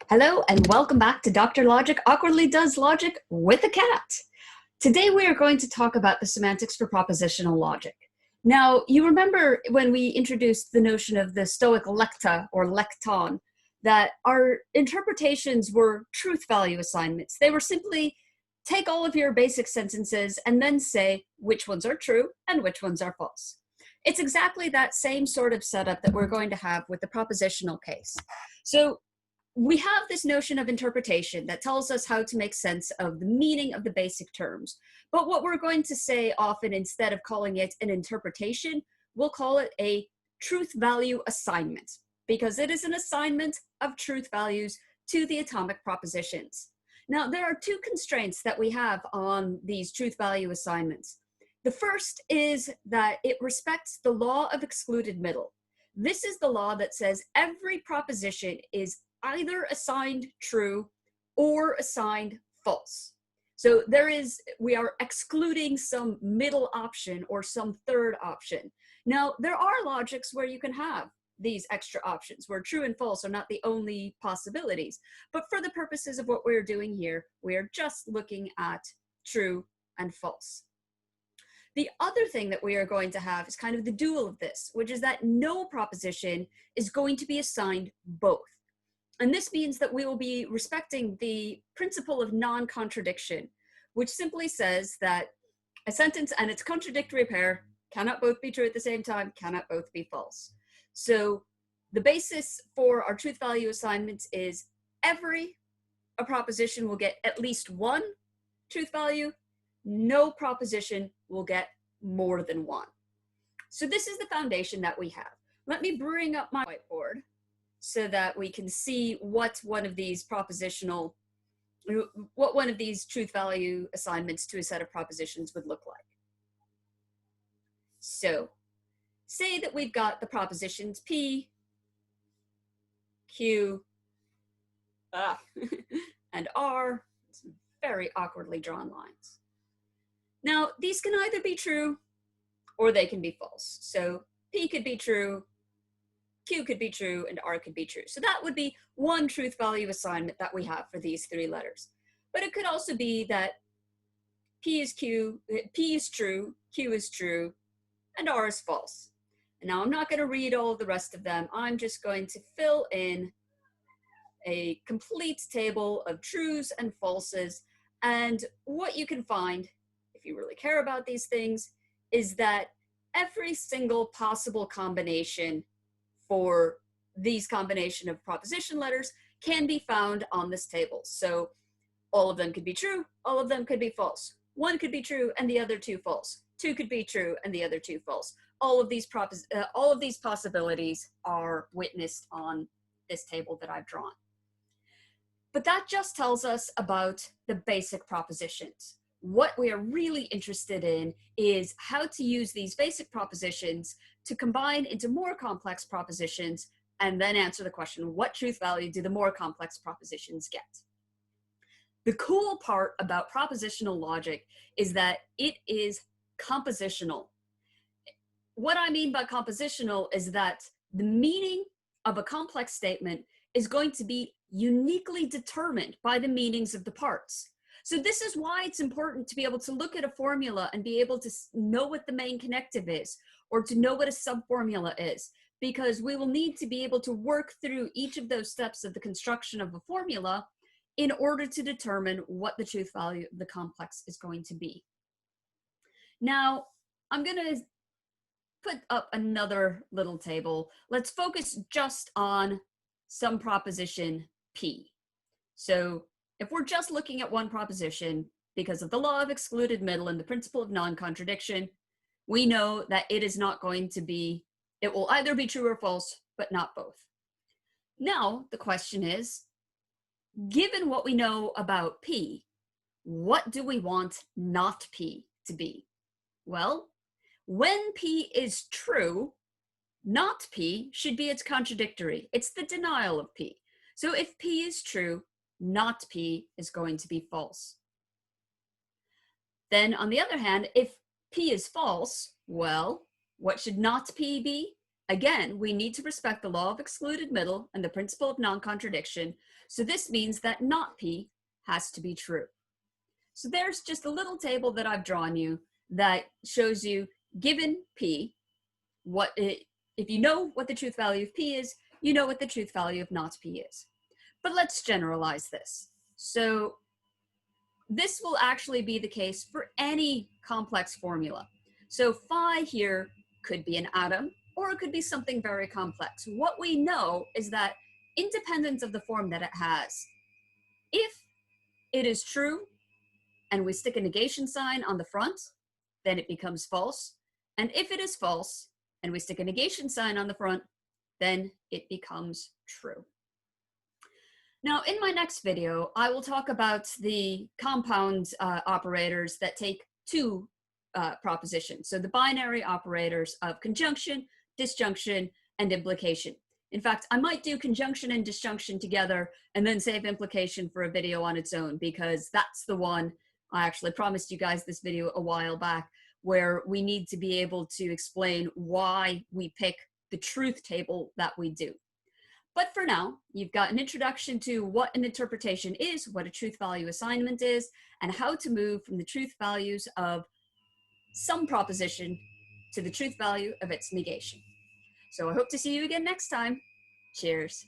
Hello and welcome back to Dr. Logic Awkwardly Does Logic with a Cat. Today we are going to talk about the semantics for propositional logic. Now, you remember when we introduced the notion of the Stoic lecta or lecton, that our interpretations were truth value assignments. They were simply take all of your basic sentences and then say which ones are true and which ones are false. It's exactly that same sort of setup that we're going to have with the propositional case. So we have this notion of interpretation that tells us how to make sense of the meaning of the basic terms. But what we're going to say often, instead of calling it an interpretation, we'll call it a truth value assignment, because it is an assignment of truth values to the atomic propositions. Now, there are two constraints that we have on these truth value assignments. The first is that it respects the law of excluded middle. This is the law that says every proposition is either assigned true or assigned false. So we are excluding some middle option or some third option. Now, there are logics where you can have these extra options, where true and false are not the only possibilities. But for the purposes of what we're doing here, we are just looking at true and false. The other thing that we are going to have is kind of the dual of this, which is that no proposition is going to be assigned both. And this means that we will be respecting the principle of non-contradiction, which simply says that a sentence and its contradictory pair cannot both be true at the same time, cannot both be false. So the basis for our truth value assignments is a proposition will get at least one truth value. No proposition will get more than one. So this is the foundation that we have. Let me bring up my whiteboard so that we can see what one of these truth value assignments to a set of propositions would look like. So say that we've got the propositions P, Q, and R, some very awkwardly drawn lines. Now, these can either be true or they can be false. So P could be true, Q could be true, and R could be true. So that would be one truth value assignment that we have for these three letters. But it could also be that P is true, Q is true, and R is false. And now I'm not going to read all of the rest of them. I'm just going to fill in a complete table of trues and falses. And what you can find, if you really care about these things, is that every single possible combination for these combination of proposition letters can be found on this table. So all of them could be true, all of them could be false. One could be true and the other two false. Two could be true and the other two false. All of these possibilities are witnessed on this table that I've drawn. But that just tells us about the basic propositions. What we are really interested in is how to use these basic propositions to combine into more complex propositions and then answer the question, what truth value do the more complex propositions get? The cool part about propositional logic is that it is compositional. What I mean by compositional is that the meaning of a complex statement is going to be uniquely determined by the meanings of the parts. So this is why it's important to be able to look at a formula and be able to know what the main connective is, or to know what a subformula is, because we will need to be able to work through each of those steps of the construction of a formula in order to determine what the truth value of the complex is going to be. Now, I'm going to put up another little table. Let's focus just on some proposition P. So if we're just looking at one proposition, because of the law of excluded middle and the principle of non-contradiction, we know that it is not going to be, it will either be true or false, but not both. Now, the question is, given what we know about P, what do we want not P to be? Well, when P is true, not P should be its contradictory. It's the denial of P. So if P is true, not P is going to be false. Then on the other hand, if P is false, well, what should not P be? Again, we need to respect the law of excluded middle and the principle of non-contradiction. So this means that not P has to be true. So there's just a little table that I've drawn you that shows you, given P, if you know what the truth value of P is, you know what the truth value of not P is. But let's generalize this. So this will actually be the case for any complex formula. So phi here could be an atom, or it could be something very complex. What we know is that independent of the form that it has, if it is true and we stick a negation sign on the front, then it becomes false. And if it is false and we stick a negation sign on the front, then it becomes true. Now, in my next video, I will talk about the compound operators that take two propositions. So the binary operators of conjunction, disjunction, and implication. In fact, I might do conjunction and disjunction together and then save implication for a video on its own, because that's the one I actually promised you guys this video a while back, where we need to be able to explain why we pick the truth table that we do. But for now, you've got an introduction to what an interpretation is, what a truth value assignment is, and how to move from the truth values of some proposition to the truth value of its negation. So I hope to see you again next time. Cheers.